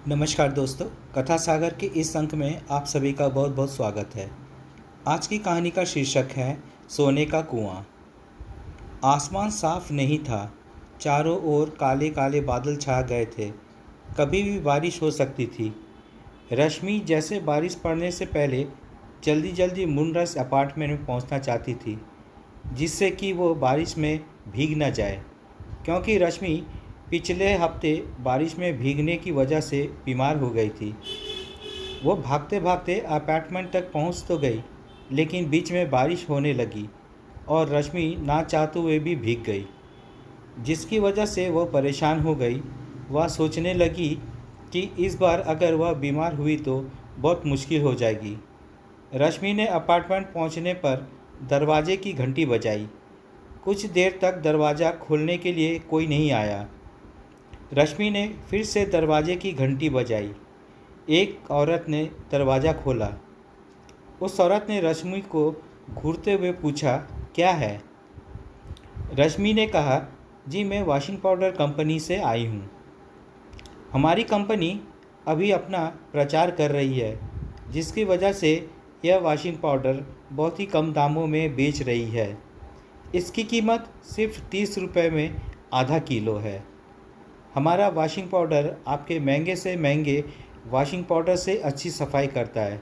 नमस्कार दोस्तों, कथा सागर के इस अंक में आप सभी का बहुत बहुत स्वागत है। आज की कहानी का शीर्षक है सोने का कुआं। आसमान साफ नहीं था, चारों ओर काले काले बादल छा गए थे। कभी भी बारिश हो सकती थी। रश्मि जैसे बारिश पड़ने से पहले जल्दी जल्दी मुनरस अपार्टमेंट में पहुंचना चाहती थी, जिससे कि वो बारिश में भीग न जाए, क्योंकि रश्मि पिछले हफ्ते बारिश में भीगने की वजह से बीमार हो गई थी। वो भागते भागते अपार्टमेंट तक पहुंच तो गई, लेकिन बीच में बारिश होने लगी और रश्मि ना चाहते हुए भी भीग गई, जिसकी वजह से वह परेशान हो गई। वह सोचने लगी कि इस बार अगर वह बीमार हुई तो बहुत मुश्किल हो जाएगी। रश्मि ने अपार्टमेंट पहुंचने पर दरवाजे की घंटी बजाई। कुछ देर तक दरवाज़ा खोलने के लिए कोई नहीं आया। रश्मि ने फिर से दरवाजे की घंटी बजाई। एक औरत ने दरवाज़ा खोला। उस औरत ने रश्मि को घूरते हुए पूछा, क्या है? रश्मि ने कहा, जी मैं वॉशिंग पाउडर कंपनी से आई हूँ। हमारी कंपनी अभी अपना प्रचार कर रही है, जिसकी वजह से यह वॉशिंग पाउडर बहुत ही कम दामों में बेच रही है। इसकी कीमत सिर्फ 30 रुपये में आधा किलो है। हमारा वॉशिंग पाउडर आपके महंगे से महंगे वॉशिंग पाउडर से अच्छी सफाई करता है।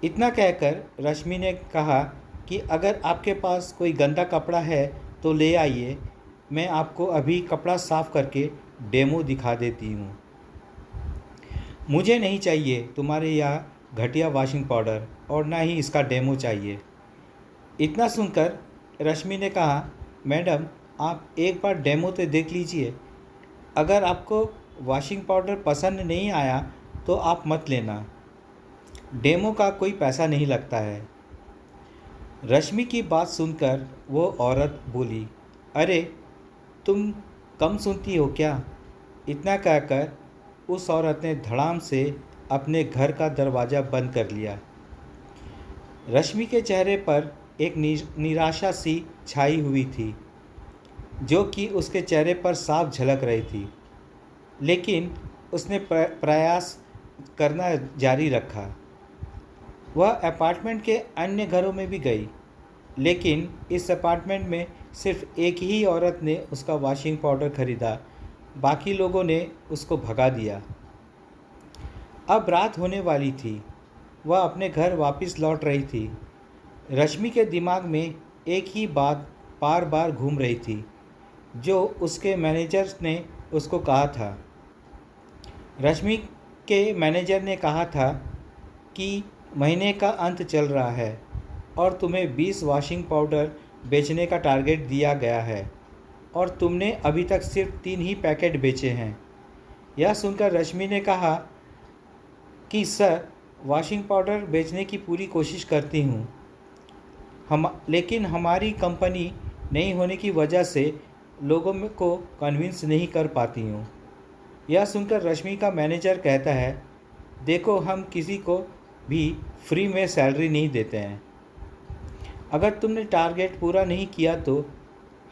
इतना कहकर रश्मि ने कहा कि अगर आपके पास कोई गंदा कपड़ा है तो ले आइए, मैं आपको अभी कपड़ा साफ़ करके डेमो दिखा देती हूँ। मुझे नहीं चाहिए तुम्हारे यहाँ घटिया वॉशिंग पाउडर और ना ही इसका डेमो चाहिए। इतना सुनकर रश्मि ने कहा, मैडम आप एक बार डेमो तो देख लीजिए। अगर आपको वॉशिंग पाउडर पसंद नहीं आया तो आप मत लेना। डेमो का कोई पैसा नहीं लगता है। रश्मि की बात सुनकर वो औरत बोली, अरे तुम कम सुनती हो क्या? इतना कहकर उस औरत ने धड़ाम से अपने घर का दरवाज़ा बंद कर लिया। रश्मि के चेहरे पर एक निराशा सी छाई हुई थी, जो कि उसके चेहरे पर साफ झलक रही थी, लेकिन उसने प्रयास करना जारी रखा। वह अपार्टमेंट के अन्य घरों में भी गई, लेकिन इस अपार्टमेंट में सिर्फ एक ही औरत ने उसका वॉशिंग पाउडर खरीदा। बाकी लोगों ने उसको भगा दिया। अब रात होने वाली थी। वह अपने घर वापस लौट रही थी। रश्मि के दिमाग में एक ही बात बार बार घूम रही थी, जो उसके मैनेजर ने उसको कहा था। रश्मि के मैनेजर ने कहा था कि महीने का अंत चल रहा है और तुम्हें 20 वॉशिंग पाउडर बेचने का टारगेट दिया गया है और तुमने अभी तक सिर्फ 3 ही पैकेट बेचे हैं। यह सुनकर रश्मि ने कहा कि सर, वॉशिंग पाउडर बेचने की पूरी कोशिश करती हूँ, लेकिन हमारी कंपनी नहीं होने की वजह से लोगों को कन्विंस नहीं कर पाती हूँ। यह सुनकर रश्मि का मैनेजर कहता है, देखो हम किसी को भी फ्री में सैलरी नहीं देते हैं। अगर तुमने टारगेट पूरा नहीं किया तो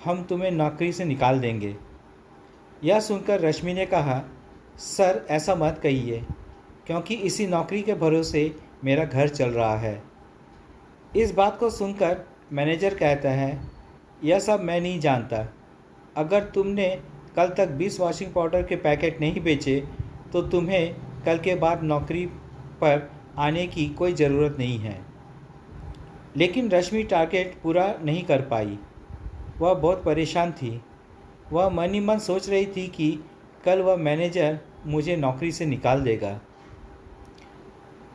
हम तुम्हें नौकरी से निकाल देंगे। यह सुनकर रश्मि ने कहा, सर ऐसा मत कहिए, क्योंकि इसी नौकरी के भरोसे मेरा घर चल रहा है। इस बात को सुनकर मैनेजर कहता है, यह सब मैं नहीं जानता। अगर तुमने कल तक 20 वॉशिंग पाउडर के पैकेट नहीं बेचे तो तुम्हें कल के बाद नौकरी पर आने की कोई ज़रूरत नहीं है। लेकिन रश्मि टारगेट पूरा नहीं कर पाई। वह बहुत परेशान थी। वह मन ही मन सोच रही थी कि कल वह मैनेजर मुझे नौकरी से निकाल देगा।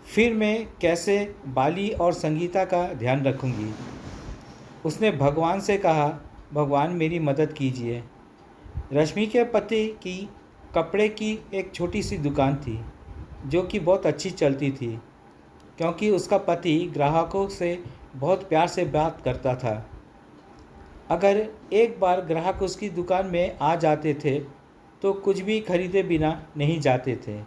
फिर मैं कैसे बाली और संगीता का ध्यान रखूंगी। उसने भगवान से कहा, भगवान मेरी मदद कीजिए। रश्मि के पति की कपड़े की एक छोटी सी दुकान थी, जो कि बहुत अच्छी चलती थी, क्योंकि उसका पति ग्राहकों से बहुत प्यार से बात करता था। अगर एक बार ग्राहक उसकी दुकान में आ जाते थे तो कुछ भी खरीदे बिना नहीं जाते थे।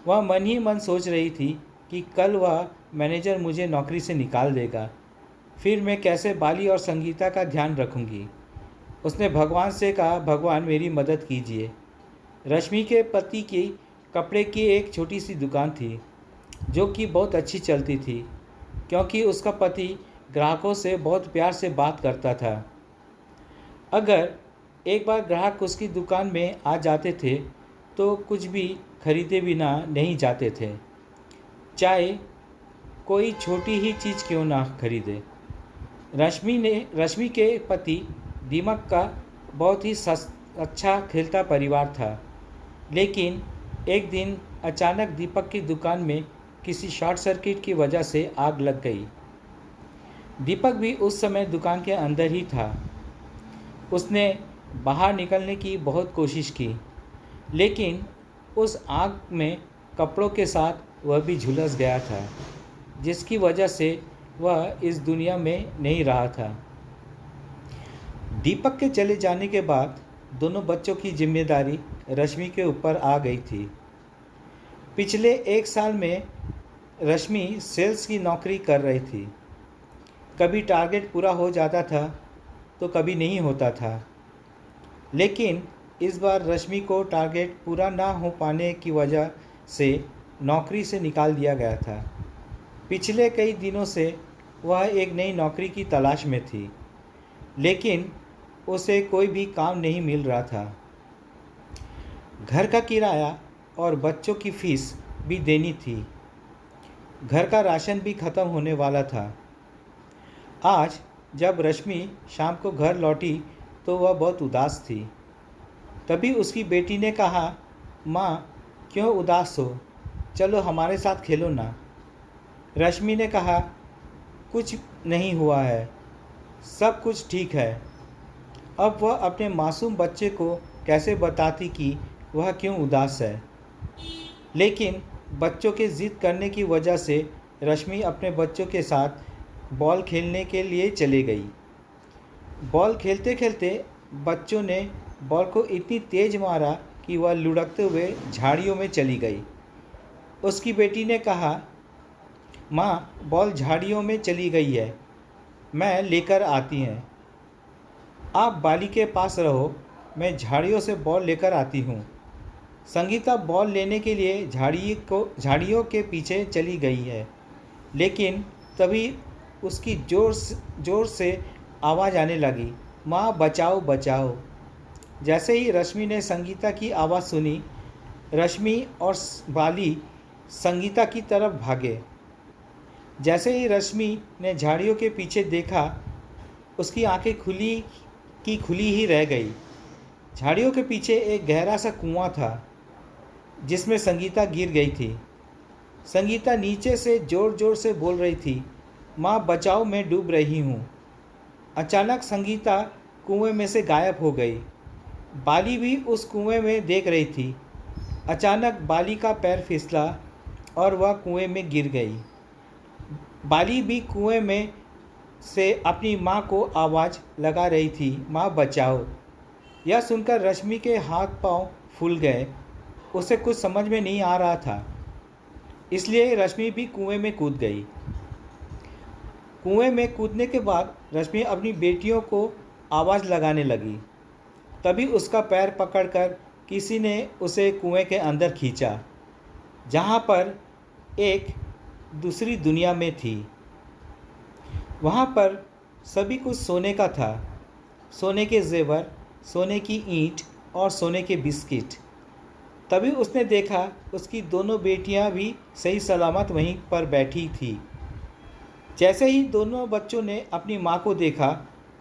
वह मन ही मन सोच रही थी कि कल वह मैनेजर मुझे नौकरी से निकाल देगा, फिर मैं कैसे बाली और संगीता का ध्यान रखूंगी। उसने भगवान से कहा, भगवान मेरी मदद कीजिए। रश्मि के पति की कपड़े की एक छोटी सी दुकान थी जो कि बहुत अच्छी चलती थी, क्योंकि उसका पति ग्राहकों से बहुत प्यार से बात करता था। अगर एक बार ग्राहक उसकी दुकान में आ जाते थे तो कुछ भी खरीदे बिना नहीं जाते थे, चाहे कोई छोटी ही चीज़ क्यों ना खरीदे। रश्मि के पति दीपक का बहुत ही अच्छा खेलता परिवार था, लेकिन एक दिन अचानक दीपक की दुकान में किसी शॉर्ट सर्किट की वजह से आग लग गई। दीपक भी उस समय दुकान के अंदर ही था। उसने बाहर निकलने की बहुत कोशिश की, लेकिन उस आग में कपड़ों के साथ वह भी झुलस गया था, जिसकी वजह से वह इस दुनिया में नहीं रहा था। दीपक के चले जाने के बाद दोनों बच्चों की जिम्मेदारी रश्मि के ऊपर आ गई थी। पिछले 1 साल में रश्मि सेल्स की नौकरी कर रही थी। कभी टारगेट पूरा हो जाता था तो कभी नहीं होता था, लेकिन इस बार रश्मि को टारगेट पूरा ना हो पाने की वजह से नौकरी से निकाल दिया गया था। पिछले कई दिनों से वह एक नई नौकरी की तलाश में थी, लेकिन उसे कोई भी काम नहीं मिल रहा था। घर का किराया और बच्चों की फीस भी देनी थी। घर का राशन भी ख़त्म होने वाला था। आज जब रश्मि शाम को घर लौटी तो वह बहुत उदास थी। तभी उसकी बेटी ने कहा, माँ, क्यों उदास हो? चलो हमारे साथ खेलो ना। रश्मि ने कहा, कुछ नहीं हुआ है, सब कुछ ठीक है। अब वह अपने मासूम बच्चे को कैसे बताती कि वह क्यों उदास है, लेकिन बच्चों के ज़िद करने की वजह से रश्मि अपने बच्चों के साथ बॉल खेलने के लिए चली गई। बॉल खेलते खेलते बच्चों ने बॉल को इतनी तेज़ मारा कि वह लुढ़कते हुए झाड़ियों में चली गई। उसकी बेटी ने कहा, माँ, बॉल झाड़ियों में चली गई है, मैं लेकर आती हैं। आप बाली के पास रहो, मैं झाड़ियों से बॉल लेकर आती हूँ। संगीता बॉल लेने के लिए झाड़ियों के पीछे चली गई है, लेकिन तभी उसकी जोर से आवाज़ आने लगी, माँ बचाओ बचाओ। जैसे ही रश्मि ने संगीता की आवाज़ सुनी, रश्मि और बाली संगीता की तरफ भागे। जैसे ही रश्मि ने झाड़ियों के पीछे देखा, उसकी आंखें खुली ही रह गई। झाड़ियों के पीछे एक गहरा सा कुआं था, जिसमें संगीता गिर गई थी। संगीता नीचे से ज़ोर ज़ोर से बोल रही थी, माँ बचाओ, मैं डूब रही हूँ। अचानक संगीता कुएं में से गायब हो गई। बाली भी उस कुएं में देख रही थी। अचानक बाली का पैर फिसला और वह कुएं में गिर गई। बाली भी कुएं में से अपनी माँ को आवाज़ लगा रही थी, माँ बचाओ। यह सुनकर रश्मि के हाथ पांव फूल गए। उसे कुछ समझ में नहीं आ रहा था, इसलिए रश्मि भी कुएं में कूद गई। कुएं में कूदने के बाद रश्मि अपनी बेटियों को आवाज़ लगाने लगी। तभी उसका पैर पकड़कर किसी ने उसे कुएं के अंदर खींचा, जहाँ पर एक दूसरी दुनिया में थी। वहाँ पर सभी कुछ सोने का था, सोने के जेवर, सोने की ईंट और सोने के बिस्किट। तभी उसने देखा उसकी दोनों बेटियां भी सही सलामत वहीं पर बैठी थी। जैसे ही दोनों बच्चों ने अपनी माँ को देखा,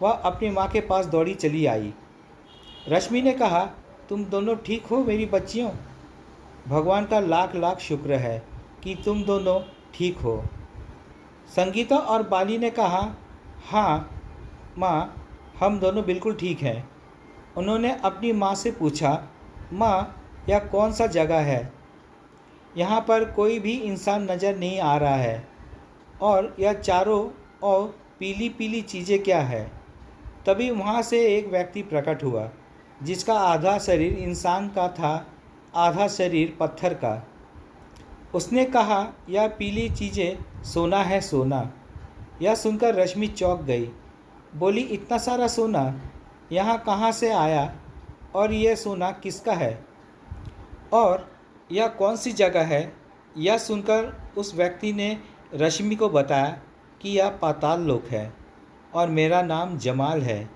वह अपनी माँ के पास दौड़ी चली आई। रश्मि ने कहा, तुम दोनों ठीक हो मेरी बच्चियों? भगवान का लाख लाख शुक्र है कि तुम दोनों ठीक हो। संगीता और बाली ने कहा, हाँ माँ, हम दोनों बिल्कुल ठीक हैं। उन्होंने अपनी माँ से पूछा, माँ, यह कौन सा जगह है? यहाँ पर कोई भी इंसान नज़र नहीं आ रहा है, और यह चारों और पीली पीली चीज़ें क्या है? तभी वहाँ से एक व्यक्ति प्रकट हुआ, जिसका आधा शरीर इंसान का था, आधा शरीर पत्थर का। उसने कहा, यह पीली चीज़ें सोना है, सोना। यह सुनकर रश्मि चौंक गई। बोली, इतना सारा सोना यहाँ कहाँ से आया और यह सोना किसका है? और यह कौन सी जगह है? यह सुनकर उस व्यक्ति ने रश्मि को बताया कि यह पाताल लोक है और मेरा नाम जमाल है।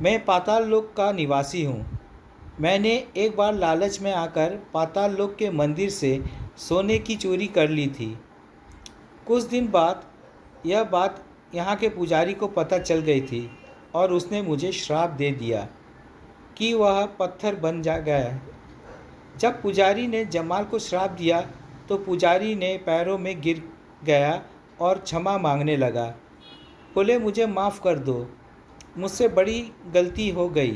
मैं पाताल लोक का निवासी हूँ। मैंने एक बार लालच में आकर पाताल लोक के मंदिर से सोने की चोरी कर ली थी। कुछ दिन बाद यह बात यहाँ के पुजारी को पता चल गई थी और उसने मुझे श्राप दे दिया कि वह पत्थर बन जा गया। जब पुजारी ने जमाल को श्राप दिया तो पुजारी ने पैरों में गिर गया और क्षमा मांगने लगा। बोले, मुझे माफ़ कर दो, मुझसे बड़ी गलती हो गई।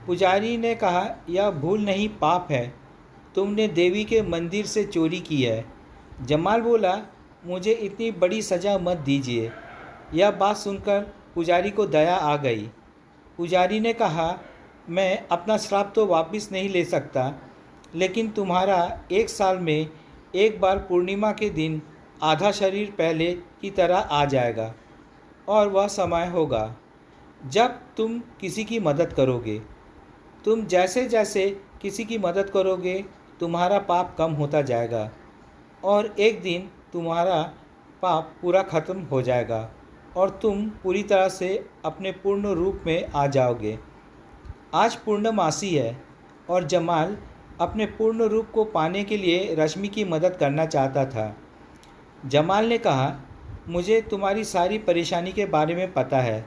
पुजारी ने कहा, यह भूल नहीं पाप है, तुमने देवी के मंदिर से चोरी की है। जमाल बोला, मुझे इतनी बड़ी सज़ा मत दीजिए। यह बात सुनकर पुजारी को दया आ गई। पुजारी ने कहा, मैं अपना श्राप तो वापस नहीं ले सकता, लेकिन तुम्हारा 1 साल में एक बार पूर्णिमा के दिन आधा शरीर पहले की तरह आ जाएगा और वह समय होगा जब तुम किसी की मदद करोगे। तुम जैसे जैसे किसी की मदद करोगे तुम्हारा पाप कम होता जाएगा और एक दिन तुम्हारा पाप पूरा ख़त्म हो जाएगा और तुम पूरी तरह से अपने पूर्ण रूप में आ जाओगे। आज पूर्णमासी है और जमाल अपने पूर्ण रूप को पाने के लिए रश्मि की मदद करना चाहता था। जमाल ने कहा, मुझे तुम्हारी सारी परेशानी के बारे में पता है,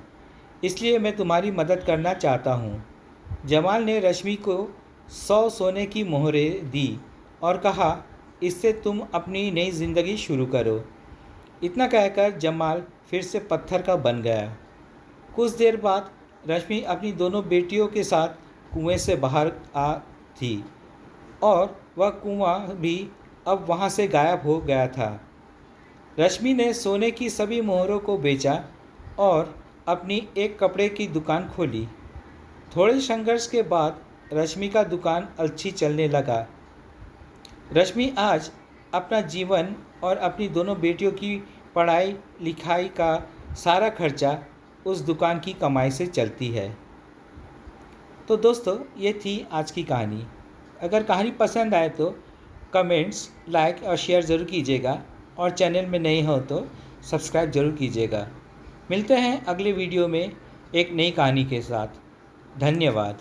इसलिए मैं तुम्हारी मदद करना चाहता हूँ। जमाल ने रश्मि को 100 सोने की मोहरें दी और कहा, इससे तुम अपनी नई ज़िंदगी शुरू करो। इतना कहकर जमाल फिर से पत्थर का बन गया। कुछ देर बाद रश्मि अपनी दोनों बेटियों के साथ कुएं से बाहर आ थी और वह कुआं भी अब वहां से गायब हो गया था। रश्मि ने सोने की सभी मोहरों को बेचा और अपनी एक कपड़े की दुकान खोली। थोड़े संघर्ष के बाद रश्मि का दुकान अच्छी चलने लगा। रश्मि आज अपना जीवन और अपनी दोनों बेटियों की पढ़ाई लिखाई का सारा खर्चा उस दुकान की कमाई से चलती है। तो दोस्तों, ये थी आज की कहानी। अगर कहानी पसंद आए तो कमेंट्स, लाइक और शेयर ज़रूर कीजिएगा और चैनल में नए हो तो सब्सक्राइब ज़रूर कीजिएगा। मिलते हैं अगले वीडियो में एक नई कहानी के साथ। धन्यवाद।